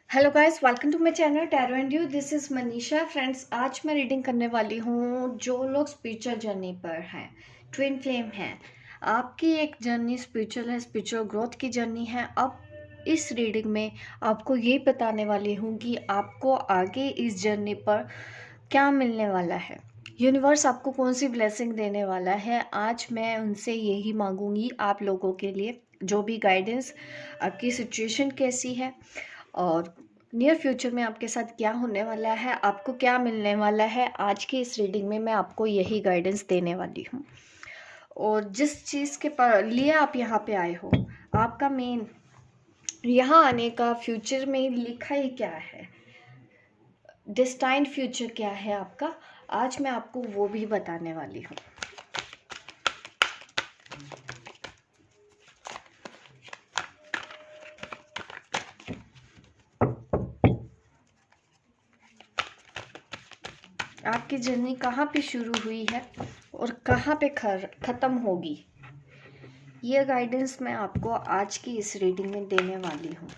Hello guys, welcome to my channel tarot and you. This is Manisha. Friends, आज मैं reading करने वाली हूँ जो लोग स्पिरिचुअल जर्नी पर हैं, ट्विन फ्लेम हैं। आपकी एक जर्नी स्पिरिचुअल है, स्पिरिचुअल ग्रोथ की जर्नी है। अब इस रीडिंग में आपको ये बताने वाली हूँ कि आपको आगे इस जर्नी पर क्या मिलने वाला है। यूनिवर्स आपको कौन सी ब्लेसिंग देने वाला है, आज मैं उनसे यही मांगूंगी आप लोगों के लिए। जो भी गाइडेंस, आपकी सिचुएशन कैसी है और नियर फ्यूचर में आपके साथ क्या होने वाला है, आपको क्या मिलने वाला है, आज की इस रीडिंग में मैं आपको यही गाइडेंस देने वाली हूँ। और जिस चीज़ के लिए आप यहाँ पे आए हो, आपका मेन यहाँ आने का फ्यूचर में लिखा ही क्या है, डेस्टाइन्ड फ्यूचर क्या है आपका, आज मैं आपको वो भी बताने वाली हूँ। आपकी जर्नी कहाँ पे शुरू हुई है और कहाँ पे ख़त्म होगी, ये गाइडेंस मैं आपको आज की इस रीडिंग में देने वाली हूँ।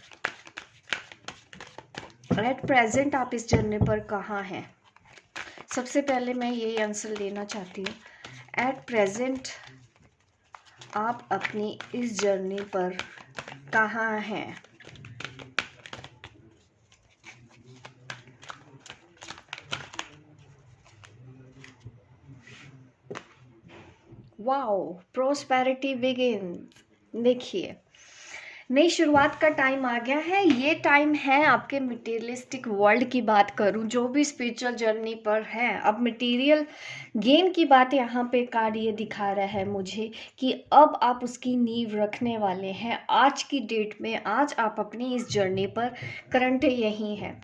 एट प्रेजेंट आप इस जर्नी पर कहाँ हैं, सबसे पहले मैं यही आंसर लेना चाहती हूँ। एट प्रेजेंट आप अपनी इस जर्नी पर कहाँ हैं। Wow, prosperity begin. देखिए, नई शुरुआत का टाइम आ गया है। ये टाइम है आपके मटेरियलिस्टिक वर्ल्ड की बात करूं, जो भी स्पिरिचुअल जर्नी पर है। अब मटेरियल गेन की बात यहाँ पे कार्ड ये दिखा रहा है मुझे कि अब आप उसकी नींव रखने वाले हैं। आज की डेट में, आज आप अपनी इस जर्नी पर, करंट यही है।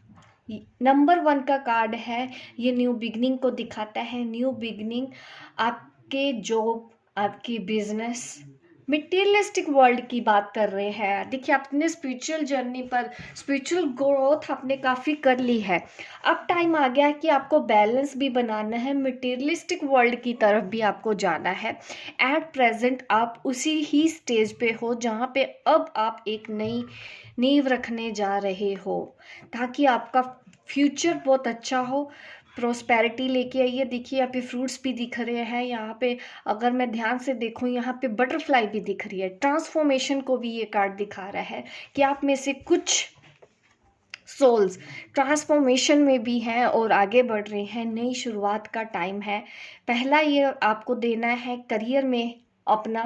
नंबर 1 का कार्ड है, ये न्यू बिगनिंग को दिखाता है। न्यू बिगनिंग आपके जॉब, आपकी बिजनेस, मटेरियलिस्टिक वर्ल्ड की बात कर रहे हैं। देखिए, अपने स्पिरिचुअल जर्नी पर स्पिरिचुअल ग्रोथ आपने काफ़ी कर ली है। अब टाइम आ गया है कि आपको बैलेंस भी बनाना है, मटेरियलिस्टिक वर्ल्ड की तरफ भी आपको जाना है। एट प्रेजेंट आप उसी ही स्टेज पे हो जहाँ पे अब आप एक नई नींव रखने जा रहे हो, ताकि आपका फ्यूचर बहुत अच्छा हो, प्रोस्पेरिटी लेके आइए। देखिए, यहाँ पे फ्रूट्स भी दिख रहे हैं। यहाँ पे अगर मैं ध्यान से देखूँ, यहाँ पे बटरफ्लाई भी दिख रही है। ट्रांसफॉर्मेशन को भी ये कार्ड दिखा रहा है कि आप में से कुछ सोल्स ट्रांसफॉर्मेशन में भी हैं और आगे बढ़ रहे हैं। नई शुरुआत का टाइम है। पहला ये आपको देना है करियर में अपना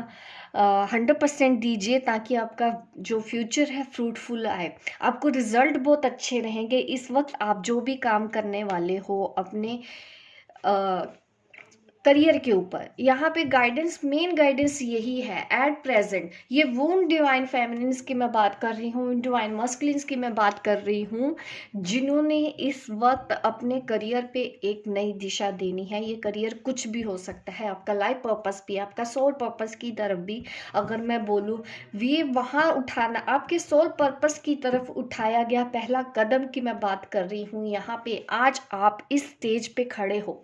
100% दीजिए, ताकि आपका जो फ्यूचर है फ्रूटफुल आए, आपको रिजल्ट बहुत अच्छे रहेंगे। इस वक्त आप जो भी काम करने वाले हो अपने करियर के ऊपर, यहाँ पे गाइडेंस, मेन गाइडेंस यही है। एट प्रेजेंट ये वून डिवाइन फेमिनिन्स की मैं बात कर रही हूँ, डिवाइन मस्कुलिन्स की मैं बात कर रही हूँ, जिन्होंने इस वक्त अपने करियर पे एक नई दिशा देनी है। ये करियर कुछ भी हो सकता है, आपका लाइफ पर्पस भी, आपका सोल पर्पस की तरफ भी अगर मैं बोलूँ, ये वहाँ उठाना, आपके सोल पर्पस की तरफ उठाया गया पहला कदम की मैं बात कर रही हूँ। यहाँ पे आज आप इस स्टेज पे खड़े हो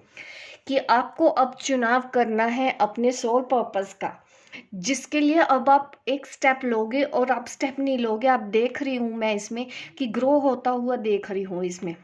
कि आपको अब चुनाव करना है अपने सोल पर्पस का, जिसके लिए अब आप एक स्टेप लोगे। और आप स्टेप नहीं लोगे, आप देख रही हूँ मैं इसमें कि ग्रो होता हुआ देख रही हूँ। इसमें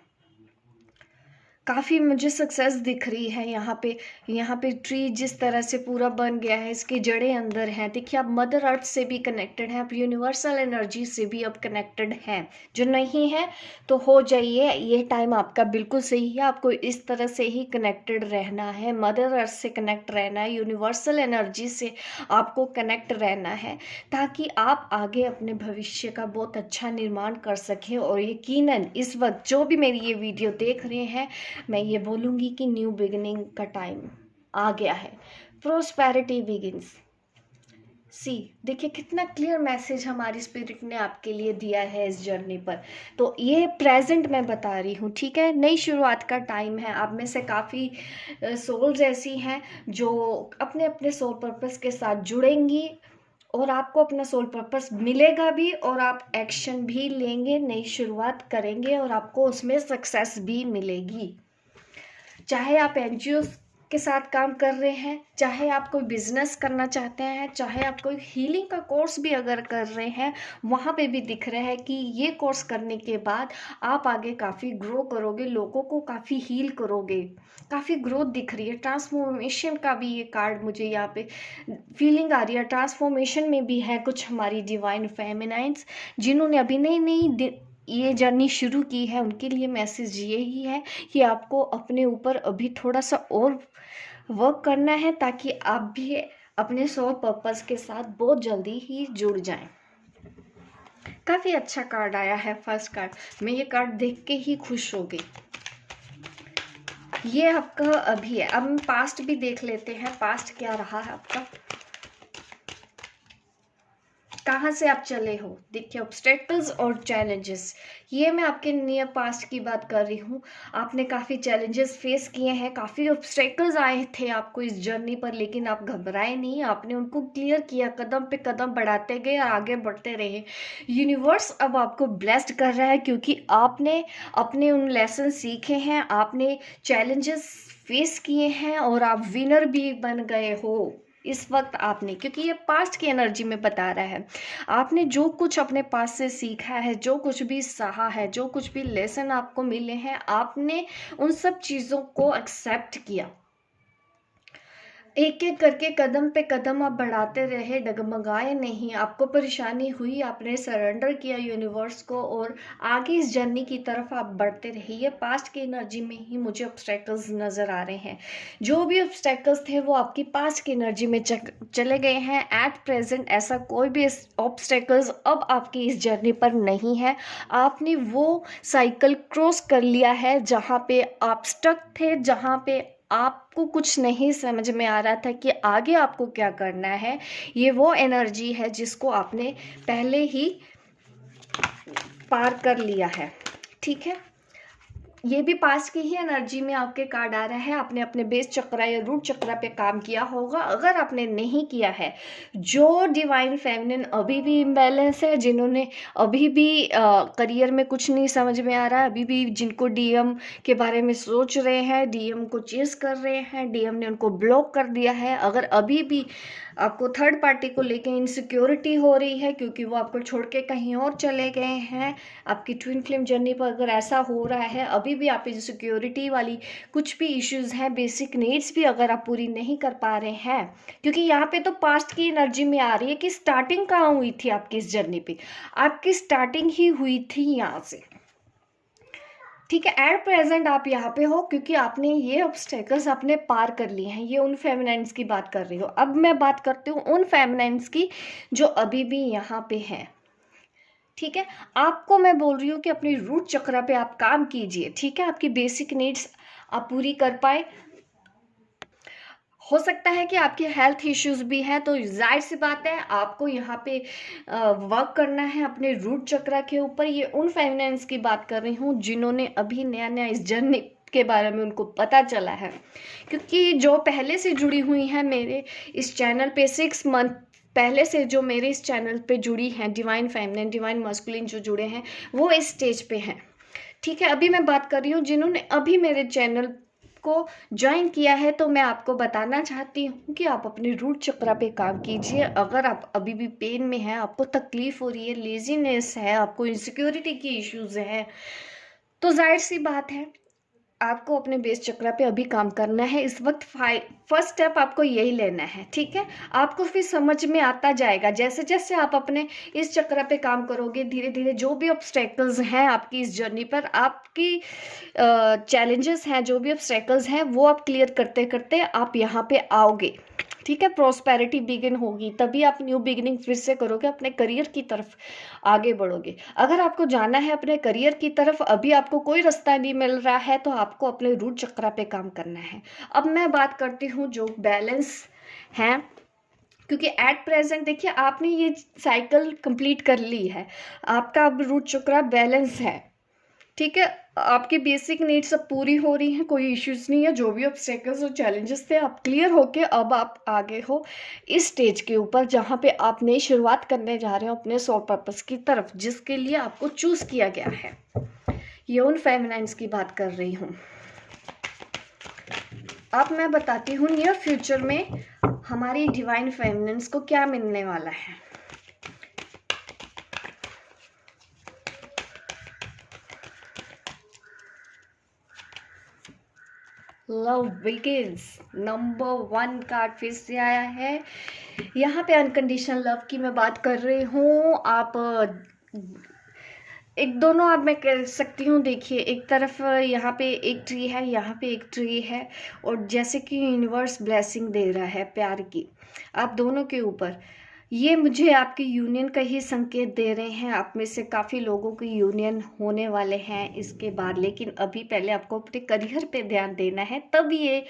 काफ़ी मुझे सक्सेस दिख रही है। यहाँ पे ट्री जिस तरह से पूरा बन गया है, इसकी जड़ें अंदर हैं। देखिए, आप मदर अर्थ से भी कनेक्टेड हैं, आप यूनिवर्सल एनर्जी से भी अब कनेक्टेड हैं। जो नहीं है तो हो जाइए, ये टाइम आपका बिल्कुल सही है। आपको इस तरह से ही कनेक्टेड रहना है, मदर अर्थ से कनेक्ट रहना है, यूनिवर्सल एनर्जी से आपको कनेक्ट रहना है, ताकि आप आगे अपने भविष्य का बहुत अच्छा निर्माण कर सकें। और यकीनन इस वक्त जो भी मेरी ये वीडियो देख रहे हैं, मैं ये बोलूँगी कि न्यू बिगिनिंग का टाइम आ गया है। Prosperity begins. सी, देखिए कितना क्लियर मैसेज हमारी स्पिरिट ने आपके लिए दिया है इस जर्नी पर। तो ये प्रेजेंट मैं बता रही हूँ, ठीक है। नई शुरुआत का टाइम है। आप में से काफ़ी सोल्स ऐसी हैं जो अपने अपने सोल पर्पस के साथ जुड़ेंगी, और आपको अपना सोल पर्पस मिलेगा भी, और आप एक्शन भी लेंगे, नई शुरुआत करेंगे और आपको उसमें सक्सेस भी मिलेगी। चाहे आप एनजीओ के साथ काम कर रहे हैं, चाहे आप कोई बिजनेस करना चाहते हैं, चाहे आप कोई हीलिंग का कोर्स भी अगर कर रहे हैं, वहाँ पे भी दिख रहा है कि ये कोर्स करने के बाद आप आगे काफ़ी ग्रो करोगे, लोगों को काफ़ी हील करोगे, काफ़ी ग्रोथ दिख रही है। ट्रांसफॉर्मेशन का भी ये कार्ड मुझे यहाँ पे फीलिंग आ रही है। ट्रांसफॉर्मेशन में भी है कुछ हमारी डिवाइन फेमिनाइंस जिन्होंने अभी नई नई ये जर्नी शुरू की है, उनके लिए मैसेज यही है कि आपको अपने ऊपर अभी थोड़ा सा और वर्क करना है ताकि आप भी अपने सोल पर्पस के साथ बहुत जल्दी ही जुड़ जाएं। काफ़ी अच्छा कार्ड आया है फर्स्ट कार्ड। मैं ये कार्ड देख के ही खुश हो गई। ये आपका अभी है। अब हम पास्ट भी देख लेते हैं, पास्ट क्या रहा है आपका, कहाँ से आप चले हो। देखिए ऑब्स्टेकल्स और चैलेंजेस, ये मैं आपके नियर पास्ट की बात कर रही हूँ। आपने काफ़ी चैलेंजेस फेस किए हैं, काफ़ी ऑब्स्टेकल्स आए थे आपको इस जर्नी पर, लेकिन आप घबराए नहीं, आपने उनको क्लियर किया, कदम पे कदम बढ़ाते गए और आगे बढ़ते रहे। यूनिवर्स अब आपको ब्लेस्ड कर रहा है क्योंकि आपने अपने उन लेसन सीखे हैं, आपने चैलेंजेस फेस किए हैं और आप विनर भी बन गए हो इस वक्त आपने, क्योंकि ये पास्ट की एनर्जी में बता रहा है। आपने जो कुछ अपने पास से सीखा है, जो कुछ भी सहा है, जो कुछ भी लेसन आपको मिले हैं, आपने उन सब चीज़ों को एक्सेप्ट किया। एक एक करके कदम पे कदम आप बढ़ाते रहे, डगमगाए नहीं। आपको परेशानी हुई, आपने सरेंडर किया यूनिवर्स को और आगे इस जर्नी की तरफ आप बढ़ते रहे। ये पास्ट की एनर्जी में ही मुझे ऑब्स्टेकल्स नज़र आ रहे हैं। जो भी ऑब्स्टेकल्स थे वो आपकी पास्ट की एनर्जी में चले गए हैं। एट प्रेजेंट ऐसा कोई भी ऑब्स्टेकल्स अब आपकी इस जर्नी पर नहीं है। आपने वो साइकिल क्रॉस कर लिया है जहाँ पे आप स्टक थे, जहाँ पे आपको कुछ नहीं समझ में आ रहा था कि आगे आपको क्या करना है। ये वो एनर्जी है जिसको आपने पहले ही पार कर लिया है। ठीक है, ये भी पास्ट की ही एनर्जी में आपके कार्ड आ रहा है। आपने अपने बेस चक्रा या रूट चक्रा पे काम किया होगा। अगर आपने नहीं किया है, जो डिवाइन फेमिनिन अभी भी इम्बैलेंस है, जिन्होंने अभी भी करियर में कुछ नहीं समझ में आ रहा है, अभी भी जिनको डीएम के बारे में सोच रहे हैं, डीएम को चेस कर रहे हैं, डीएम ने उनको ब्लॉक कर दिया है, अगर अभी भी आपको थर्ड पार्टी को लेके इनसिक्योरिटी हो रही है क्योंकि वो आपको छोड़ के कहीं और चले गए हैं, आपकी ट्विन फ्लेम जर्नी पर अगर ऐसा हो रहा है, अभी भी आप इनसिक्योरिटी वाली कुछ भी इश्यूज हैं, बेसिक नीड्स भी अगर आप पूरी नहीं कर पा रहे हैं, क्योंकि यहाँ पे तो पास्ट की एनर्जी में आ रही है कि स्टार्टिंग कहाँ हुई थी आपकी इस जर्नी पे, आपकी स्टार्टिंग ही हुई थी यहाँ से। ठीक है, एट प्रेजेंट आप यहाँ पे हो क्योंकि आपने ये ऑब्स्टेकल्स आपने पार कर लिए हैं। ये उन फेमिनाइंस की बात कर रही हो। अब मैं बात करती हूँ उन फेमिनाइंस की जो अभी भी यहाँ पे हैं। ठीक है, आपको मैं बोल रही हूँ कि अपनी रूट चक्र पे आप काम कीजिए। ठीक है, आपकी बेसिक नीड्स आप पूरी कर पाए। हो सकता है कि आपके हेल्थ इश्यूज भी हैं, तो जाहिर सी बात है आपको यहाँ पे वर्क करना है अपने रूट चक्र के ऊपर। ये उन फेमिनाइंस की बात कर रही हूँ जिन्होंने अभी नया नया इस जर्नी के बारे में उनको पता चला है, क्योंकि जो पहले से जुड़ी हुई हैं मेरे इस चैनल पे 6 मंथ पहले से जो मेरे इस चैनल पे जुड़ी हैं, डिवाइन फेमिनिन डिवाइन मस्कुलिन जो जुड़े हैं, वो इस स्टेज पे हैं। ठीक है, अभी मैं बात कर रही हूँ जिन्होंने अभी मेरे चैनल को ज्वाइन किया है, तो मैं आपको बताना चाहती हूँ कि आप अपने रूट चक्र पे काम कीजिए। अगर आप अभी भी पेन में हैं, आपको तकलीफ हो रही है, लेजीनेस है, आपको इनसिक्योरिटी की इश्यूज हैं, तो जाहिर सी बात है आपको अपने बेस चक्र पे अभी काम करना है। इस वक्त फर्स्ट स्टेप आपको यही लेना है। ठीक है, आपको फिर समझ में आता जाएगा जैसे जैसे आप अपने इस चक्र पे काम करोगे, धीरे धीरे जो भी ऑब्स्टेकल्स हैं आपकी इस जर्नी पर, आपकी चैलेंजेस हैं, जो भी ऑब्स्टेकल्स हैं, वो आप क्लियर करते करते आप यहाँ पे आओगे। ठीक है, प्रॉस्पेरिटी बिगिन होगी, तभी आप न्यू बिगिनिंग फिर से करोगे, अपने करियर की तरफ आगे बढ़ोगे। अगर आपको जाना है अपने करियर की तरफ, अभी आपको कोई रास्ता नहीं मिल रहा है, तो आपको अपने रूट चक्र पे काम करना है। अब मैं बात करती हूँ जो बैलेंस है, क्योंकि एट प्रेजेंट देखिए आपने ये साइकिल कंप्लीट कर ली है, आपका अब रूट चक्र बैलेंस है। ठीक है, आपकी बेसिक नीड्स सब पूरी हो रही हैं, कोई इश्यूज नहीं है। जो भी ऑब्स्टेकल्स और चैलेंजेस थे आप क्लियर होके अब आप आगे हो इस स्टेज के ऊपर, जहाँ पे आप नई शुरुआत करने जा रहे हो अपने सोल पर्पस की तरफ, जिसके लिए आपको चूज किया गया है। ये उन फेमिनाइंस की बात कर रही हूँ। अब मैं बताती हूँ नियर फ्यूचर में हमारी डिवाइन फेमिनिन्स को क्या मिलने वाला है। लव बिगिंस, नंबर 1 कार्ड फिर से आया है। यहाँ पे अनकंडीशनल लव की मैं बात कर रही हूँ। आप एक दोनों आप मैं कह सकती हूँ, देखिए एक तरफ यहाँ पे एक ट्री है, यहाँ पे एक ट्री है, और जैसे कि यूनिवर्स ब्लेसिंग दे रहा है प्यार की आप दोनों के ऊपर। ये मुझे आपकी यूनियन का ही संकेत दे रहे हैं। आप में से काफ़ी लोगों की यूनियन होने वाले हैं इसके बाद, लेकिन अभी पहले आपको अपने करियर पे ध्यान देना है, तब ये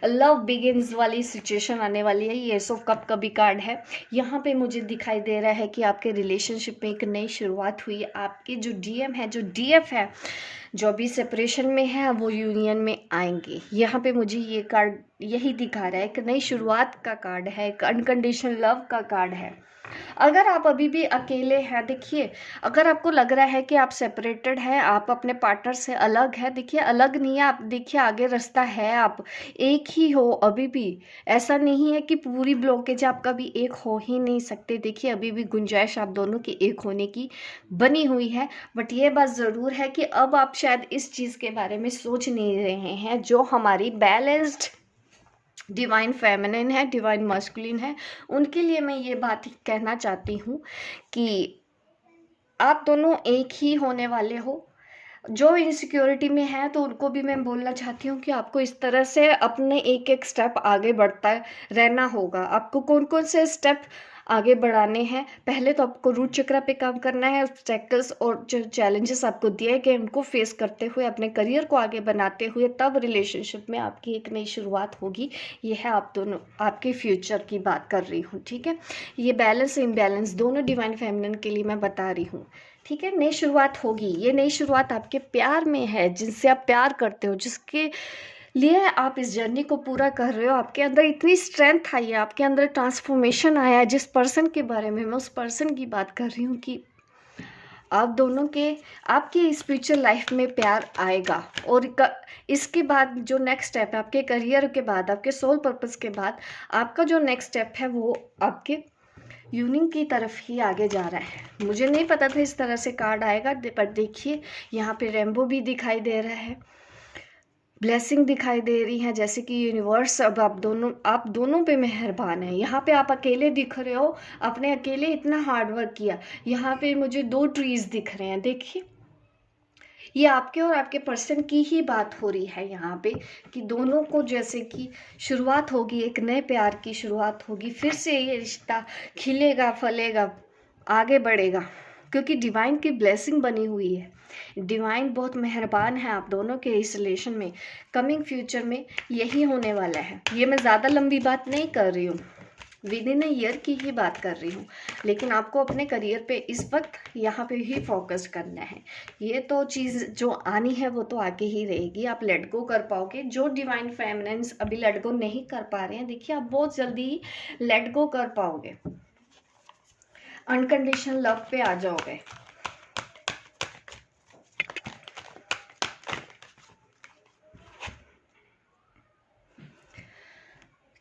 लव बिगिंस वाली सिचुएशन आने वाली है। ये एस ऑफ कप का भी कार्ड है। यहाँ पे मुझे दिखाई दे रहा है कि आपके रिलेशनशिप में एक नई शुरुआत हुई। आपके जो डीएम है, जो डीएफ है, जो अभी सेपरेशन में है, वो यूनियन में आएंगे। यहाँ पे मुझे ये कार्ड यही दिखा रहा है, एक नई शुरुआत का कार्ड है, एक अनकंडीशनल लव का कार्ड है। अगर आप अभी भी अकेले हैं, देखिए अगर आपको लग रहा है कि आप सेपरेटेड हैं, आप अपने पार्टनर से अलग है, देखिए अलग नहीं है आप, देखिए आगे रास्ता है, आप एक ही हो अभी भी। ऐसा नहीं है कि पूरी ब्लॉकेज आप कभी एक हो ही नहीं सकते। देखिए अभी भी गुंजाइश आप दोनों की एक होने की बनी हुई है। बट ये बात ज़रूर है कि अब आप शायद इस चीज़ के बारे में सोच नहीं रहे हैं। जो हमारी बैलेंस्ड डिवाइन फेमिनिन है, डिवाइन मस्कुलिन है, उनके लिए मैं ये बात कहना चाहती हूँ कि आप दोनों एक ही होने वाले हो। जो इनसिक्योरिटी में है तो उनको भी मैं बोलना चाहती हूँ कि आपको इस तरह से अपने एक एक स्टेप आगे बढ़ता रहना होगा। आपको कौन कौन से स्टेप आगे बढ़ाने हैं, पहले तो आपको रूट चक्र पे काम करना है। ऑब्स्टेकल्स और जो चैलेंजेस आपको दिए गए उनको फेस करते हुए अपने करियर को आगे बनाते हुए तब रिलेशनशिप में आपकी एक नई शुरुआत होगी। ये है आप दोनों आपके फ्यूचर की बात कर रही हूँ, ठीक है। ये बैलेंस इम्बैलेंस दोनों डिवाइन फेमिनिन के लिए मैं बता रही हूँ, ठीक है। नई शुरुआत होगी। ये नई शुरुआत आपके प्यार में है, जिनसे आप प्यार करते हो, जिसके लिए आप इस जर्नी को पूरा कर रहे हो। आपके अंदर इतनी स्ट्रेंथ आई है, आपके अंदर ट्रांसफॉर्मेशन आया है। जिस पर्सन के बारे में मैं उस पर्सन की बात कर रही हूँ कि आप दोनों के आपकी स्पिरिचुअल लाइफ में प्यार आएगा। और इसके बाद जो नेक्स्ट स्टेप है आपके करियर के बाद, आपके सोल पर्पस के बाद, आपका जो नेक्स्ट स्टेप है वो आपके यूनियन की तरफ ही आगे जा रहा है। मुझे नहीं पता था इस तरह से कार्ड आएगा, पर देखिए यहाँ पे रेनबो भी दिखाई दे रहा है, ब्लेसिंग दिखाई दे रही है, जैसे कि यूनिवर्स अब आप दोनों पे मेहरबान है। यहाँ पे आप अकेले दिख रहे हो, आपने अकेले इतना हार्ड वर्क किया। यहाँ पे मुझे 2 ट्रीज दिख रहे हैं, देखिए ये आपके और आपके पर्सन की ही बात हो रही है यहाँ पे कि दोनों को जैसे कि शुरुआत होगी, एक नए प्यार की शुरुआत होगी। फिर से ये रिश्ता खिलेगा, फलेगा, आगे बढ़ेगा, क्योंकि डिवाइन की ब्लेसिंग बनी हुई है। डिवाइन बहुत मेहरबान है आप दोनों के इस रिलेशन में। कमिंग फ्यूचर में यही होने वाला है। ये मैं ज़्यादा लंबी बात नहीं कर रही हूँ, विद इन ईयर की ही बात कर रही हूँ, लेकिन आपको अपने करियर पे इस वक्त यहाँ पे ही फोकस करना है। ये तो चीज़ जो आनी है वो तो आगे ही रहेगी, आप लेट गो कर पाओगे। जो डिवाइन फेमिनिन्स अभी लेट गो नहीं कर पा रहे हैं, देखिए आप बहुत जल्दी ही लेट गो कर पाओगे, अनकंडीशनल लव पे आ जाओगे।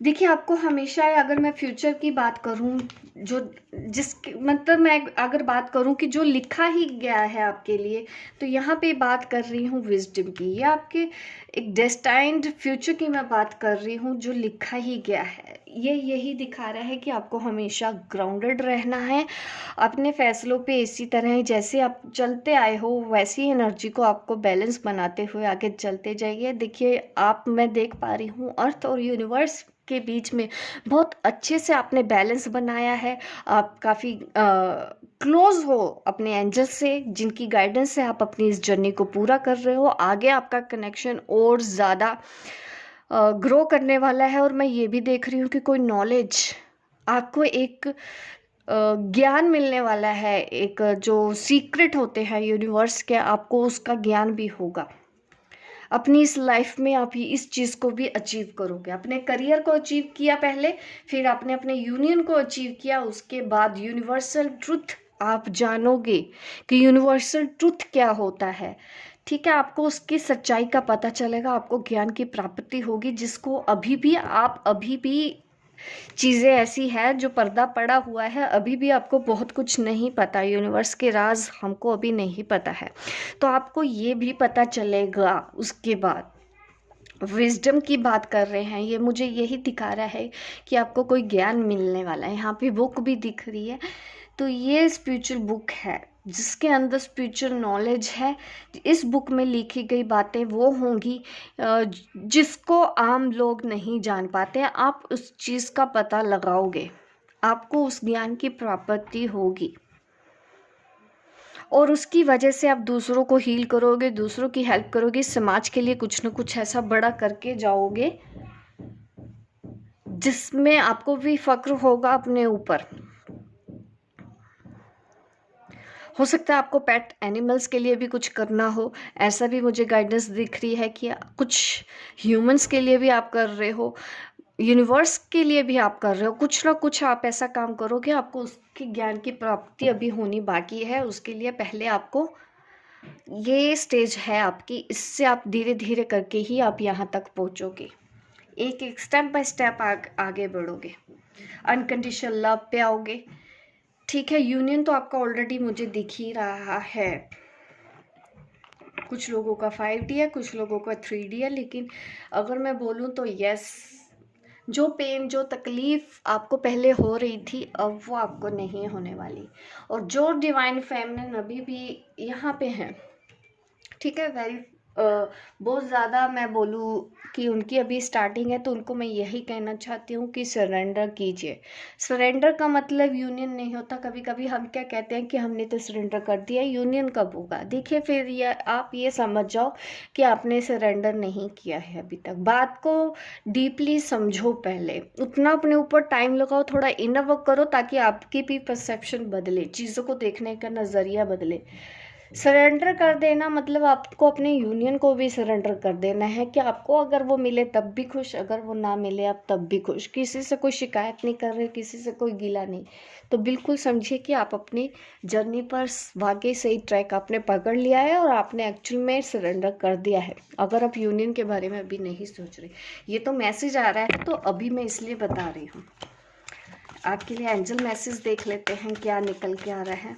देखिए आपको हमेशा, अगर मैं फ्यूचर की बात करूं, जो जिसकी मतलब मैं अगर बात करूं कि जो लिखा ही गया है आपके लिए, तो यहाँ पे बात कर रही हूँ विजडम की। ये आपके एक डेस्टाइन्ड फ्यूचर की मैं बात कर रही हूँ, जो लिखा ही गया है। ये यही दिखा रहा है कि आपको हमेशा ग्राउंडेड रहना है अपने फैसलों पे। इसी तरह जैसे आप चलते आए हो वैसी एनर्जी को आपको बैलेंस बनाते हुए आगे चलते जाइए। देखिए मैं देख पा रही हूँ अर्थ और यूनिवर्स के बीच में बहुत अच्छे से आपने बैलेंस बनाया है। आप काफ़ी क्लोज हो अपने एंजल से, जिनकी गाइडेंस से आप अपनी इस जर्नी को पूरा कर रहे हो। आगे आपका कनेक्शन और ज़्यादा ग्रो करने वाला है। और मैं ये भी देख रही हूँ कि कोई नॉलेज आपको एक ज्ञान मिलने वाला है, एक जो सीक्रेट होते हैं यूनिवर्स के, आपको उसका ज्ञान भी होगा। अपनी इस लाइफ में आप इस चीज़ को भी अचीव करोगे। अपने करियर को अचीव किया पहले, फिर आपने अपने यूनियन को अचीव किया, उसके बाद यूनिवर्सल ट्रुथ आप जानोगे कि यूनिवर्सल ट्रुथ क्या होता है, ठीक है, आपको उसकी सच्चाई का पता चलेगा, आपको ज्ञान की प्राप्ति होगी, जिसको अभी भी चीज़ें ऐसी है जो पर्दा पड़ा हुआ है, अभी भी आपको बहुत कुछ नहीं पता, यूनिवर्स के राज हमको अभी नहीं पता है, तो आपको ये भी पता चलेगा। उसके बाद विजडम की बात कर रहे हैं, ये मुझे यही दिखा रहा है कि आपको कोई ज्ञान मिलने वाला है। यहाँ पे बुक भी दिख रही है, तो ये स्पिरिचुअल बुक है जिसके अंदर स्पिरिचुअल नॉलेज है। इस बुक में लिखी गई बातें वो होंगी जिसको आम लोग नहीं जान पाते। आप उस चीज़ का पता लगाओगे, आपको उस ज्ञान की प्राप्ति होगी, और उसकी वजह से आप दूसरों को हील करोगे, दूसरों की हेल्प करोगे, समाज के लिए कुछ ना कुछ ऐसा बड़ा करके जाओगे जिसमें आपको भी फक्र होगा अपने ऊपर। हो सकता है आपको पेट एनिमल्स के लिए भी कुछ करना हो, ऐसा भी मुझे गाइडेंस दिख रही है कि कुछ ह्यूमंस के लिए भी आप कर रहे हो, यूनिवर्स के लिए भी आप कर रहे हो, कुछ ना कुछ आप ऐसा काम करोगे। आपको उसकी ज्ञान की प्राप्ति अभी होनी बाकी है, उसके लिए पहले आपको ये स्टेज है आपकी, इससे आप धीरे धीरे करके ही आप यहाँ तक पहुँचोगे, एक एक स्टेप बाय स्टेप आगे बढ़ोगे, अनकंडीशनल लव पे आओगे। ठीक है, यूनियन तो आपका ऑलरेडी मुझे दिख ही रहा है। कुछ लोगों का 5D है, कुछ लोगों का 3D है, लेकिन अगर मैं बोलूँ तो यस, जो पेन जो तकलीफ आपको पहले हो रही थी अब वो आपको नहीं होने वाली। और जो डिवाइन फेमिनिन अभी भी यहाँ पे हैं, ठीक है, बहुत ज़्यादा मैं बोलूँ कि उनकी अभी स्टार्टिंग है, तो उनको मैं यही कहना चाहती हूँ कि सरेंडर कीजिए। सरेंडर का मतलब यूनियन नहीं होता। कभी कभी हम क्या कहते हैं कि हमने तो सरेंडर कर दिया, यूनियन कब होगा? देखिए, फिर ये आप ये समझ जाओ कि आपने सरेंडर नहीं किया है अभी तक। बात को डीपली समझो, पहले उतना अपने ऊपर टाइम लगाओ, थोड़ा इनर वर्क करो, ताकि आपकी भी परसेप्शन बदले, चीज़ों को देखने का नज़रिया बदले। सरेंडर कर देना मतलब आपको अपने यूनियन को भी सरेंडर कर देना है कि आपको अगर वो मिले तब भी खुश, अगर वो ना मिले आप तब भी खुश। किसी से कोई शिकायत नहीं कर रहे, किसी से कोई गिला नहीं। तो बिल्कुल समझिए कि आप अपनी जर्नी पर वाकई सही ट्रैक आपने पकड़ लिया है और आपने एक्चुअल में सरेंडर कर दिया है, अगर आप यूनियन के बारे में अभी नहीं सोच रहे। ये तो मैसेज आ रहा है, तो अभी मैं इसलिए बता रही हूँ। आपके लिए एंजल मैसेज देख लेते हैं क्या निकल के आ रहा है।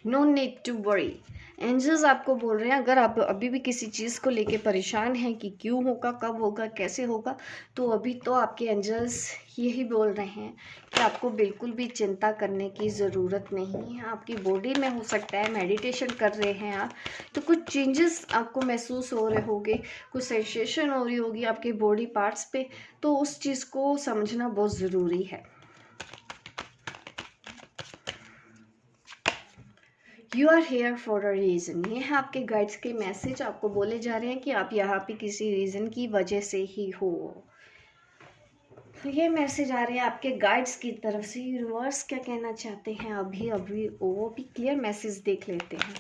No need to worry, angels आपको बोल रहे हैं, अगर आप अभी भी किसी चीज़ को लेके परेशान हैं कि क्यों होगा, कब होगा, कैसे होगा, तो अभी तो आपके एंजल्स यही बोल रहे हैं कि आपको बिल्कुल भी चिंता करने की ज़रूरत नहीं है। आपकी बॉडी में हो सकता है मेडिटेशन कर रहे हैं आप, तो कुछ चेंजेस आपको महसूस हो रहे होंगे, कुछ सेंसेशन हो रही होगी आपके बॉडी पार्ट्स पे, तो उस चीज़ को समझना बहुत ज़रूरी है। You are here for a reason, ये है आपके गाइड्स के मैसेज। आपको बोले जा रहे हैं कि आप यहाँ पे किसी रीज़न की वजह से ही हो। तो ये मैसेज आ रहे हैं आपके गाइड्स की तरफ से। यूनिवर्स क्या कहना चाहते हैं अभी अभी वो भी क्लियर मैसेज देख लेते हैं।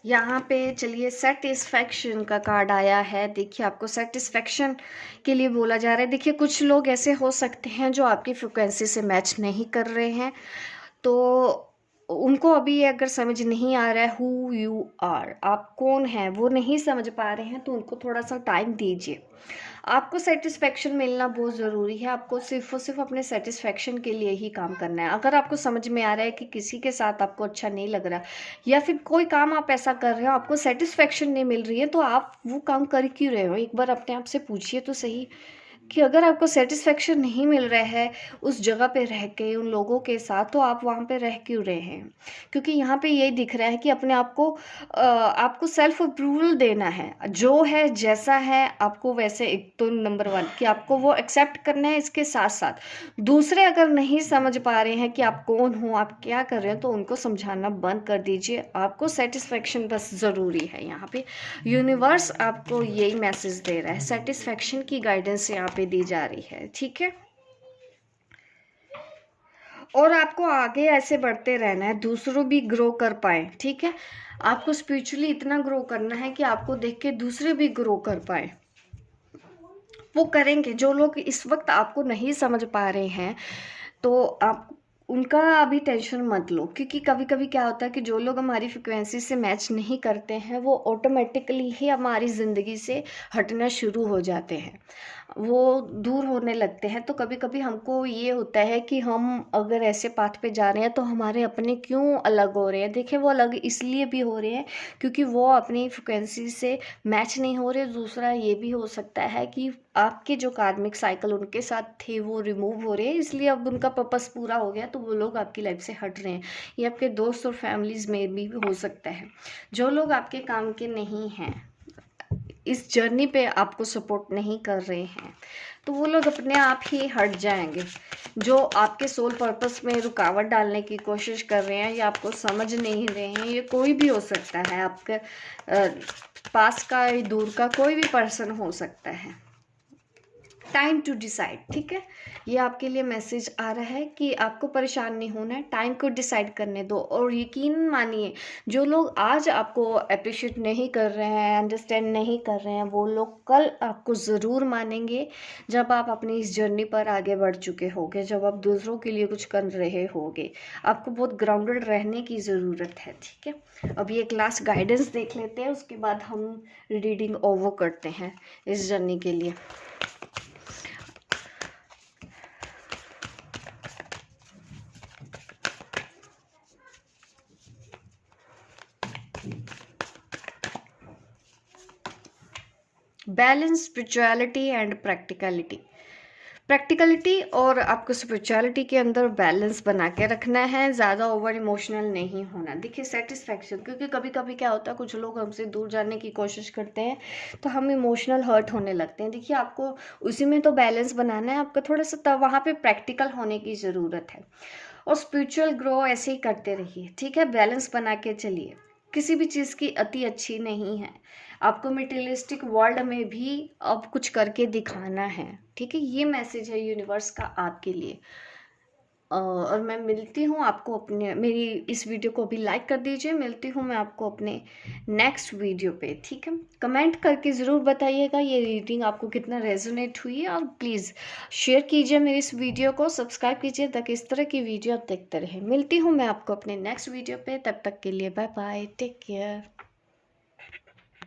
यहाँ पे चलिए सेटिस्फैक्शन का कार्ड आया है। देखिए, आपको सेटिस्फैक्शन के लिए बोला जा रहा है। देखिए, कुछ लोग ऐसे हो सकते हैं जो आपकी फ्रिक्वेंसी से मैच नहीं कर रहे हैं, तो उनको अभी ये अगर समझ नहीं आ रहा है हु यू आर, आप कौन हैं, वो नहीं समझ पा रहे हैं, तो उनको थोड़ा सा टाइम दीजिए। आपको सेटिस्फेक्शन मिलना बहुत ज़रूरी है। आपको सिर्फ और सिर्फ अपने सेटिस्फेक्शन के लिए ही काम करना है। अगर आपको समझ में आ रहा है कि किसी के साथ आपको अच्छा नहीं लग रहा, या फिर कोई काम आप ऐसा कर रहे हो आपको सेटिस्फेक्शन नहीं मिल रही है, तो आप वो काम कर क्यों रहे हो? एक बार अपने आप से पूछिए तो सही कि अगर आपको सेटिस्फेक्शन नहीं मिल रहा है उस जगह पे रह के, उन लोगों के साथ, तो आप वहाँ पे रह क्यों रहे हैं? क्योंकि यहाँ पे यही दिख रहा है कि अपने आप को आपको सेल्फ अप्रूवल देना है। जो है जैसा है आपको वैसे, एक तो नंबर 1 कि आपको वो एक्सेप्ट करना है। इसके साथ साथ दूसरे अगर नहीं समझ पा रहे हैं कि आप कौन हो, आप क्या कर रहे हैं, तो उनको समझाना बंद कर दीजिए। आपको सेटिस्फेक्शन बस ज़रूरी है। यहाँ पे यूनिवर्स आपको यही मैसेज दे रहा है, सेटिस्फेक्शन की गाइडेंस यहाँ पे दी जा रही है। ठीक है, और आपको आगे ऐसे बढ़ते रहना है, दूसरों भी ग्रो कर पाए। ठीक है, आपको स्पिरिचुअली इतना ग्रो करना है कि आपको देख के दूसरे भी ग्रो कर पाए, वो करेंगे। जो लोग इस वक्त आपको नहीं समझ पा रहे हैं, तो आप उनका अभी टेंशन मत लो, क्योंकि कभी कभी क्या होता है कि जो लोग हमारी फ्रिक्वेंसी से मैच नहीं करते हैं वो ऑटोमेटिकली ही हमारी ज़िंदगी से हटना शुरू हो जाते हैं, वो दूर होने लगते हैं। तो कभी कभी हमको ये होता है कि हम अगर ऐसे पाथ पे जा रहे हैं तो हमारे अपने क्यों अलग हो रहे हैं। देखिए, वो अलग इसलिए भी हो रहे हैं क्योंकि वो अपनी फ्रिक्वेंसी से मैच नहीं हो रहे। दूसरा ये भी हो सकता है कि आपके जो कार्मिक साइकिल उनके साथ थे वो रिमूव हो रहे हैं, इसलिए अब उनका पर्पस पूरा हो गया तो वो लोग आपकी लाइफ से हट रहे हैं। ये आपके दोस्त और फैमिलीज में भी हो सकता है। जो लोग आपके काम के नहीं हैं, इस जर्नी पे आपको सपोर्ट नहीं कर रहे हैं, तो वो लोग अपने आप ही हट जाएंगे। जो आपके सोल पर्पस में रुकावट डालने की कोशिश कर रहे हैं या आपको समझ नहीं रहे हैं, ये कोई भी हो सकता है, आपके पास का या दूर का कोई भी पर्सन हो सकता है। टाइम टू डिसाइड, ठीक है। ये आपके लिए मैसेज आ रहा है कि आपको परेशान नहीं होना है, टाइम को डिसाइड करने दो। और यकीन मानिए, जो लोग आज आपको अप्रिशिएट नहीं कर रहे हैं, अंडरस्टैंड नहीं कर रहे हैं, वो लोग कल आपको ज़रूर मानेंगे जब आप अपनी इस जर्नी पर आगे बढ़ चुके होगे, जब आप दूसरों के लिए कुछ कर रहे होगे। आपको बहुत ग्राउंडेड रहने की ज़रूरत है, ठीक है। अभी एक लास्ट गाइडेंस देख लेते हैं, उसके बाद हम रीडिंग ओवर करते हैं इस जर्नी के लिए। Balance, spirituality and practicality. Practicality और आपको स्पिरिचुअलिटी के अंदर बैलेंस बना के रखना है, ज़्यादा ओवर इमोशनल नहीं होना। देखिए, सेटिस्फैक्शन, क्योंकि कभी कभी क्या होता है कुछ लोग हमसे दूर जाने की कोशिश करते हैं तो हम इमोशनल हर्ट होने लगते हैं। देखिए, आपको उसी में तो बैलेंस बनाना है, आपको थोड़ा सा तब वहाँ पे प्रैक्टिकल होने की ज़रूरत है। और स्पिरिचुअल ग्रो ऐसे ही करते रहिए, ठीक है। बैलेंस बना के चलिए, किसी भी चीज़ की अति अच्छी नहीं है। आपको मटेरियलिस्टिक वर्ल्ड में भी अब कुछ करके दिखाना है, ठीक है। ये मैसेज है यूनिवर्स का आपके लिए। और मैं मिलती हूँ आपको अपने, मेरी इस वीडियो को भी लाइक कर दीजिए। मिलती हूँ मैं आपको अपने नेक्स्ट वीडियो पे, ठीक है। कमेंट करके ज़रूर बताइएगा ये रीडिंग आपको कितना रेजोनेट हुई है, और प्लीज़ शेयर कीजिए मेरी इस वीडियो को, सब्सक्राइब कीजिए ताकि इस तरह की वीडियो आप देखते रहें। मिलती हूँ मैं आपको अपने नेक्स्ट वीडियो पे, तब तक के लिए बाय बाय, टेक केयर।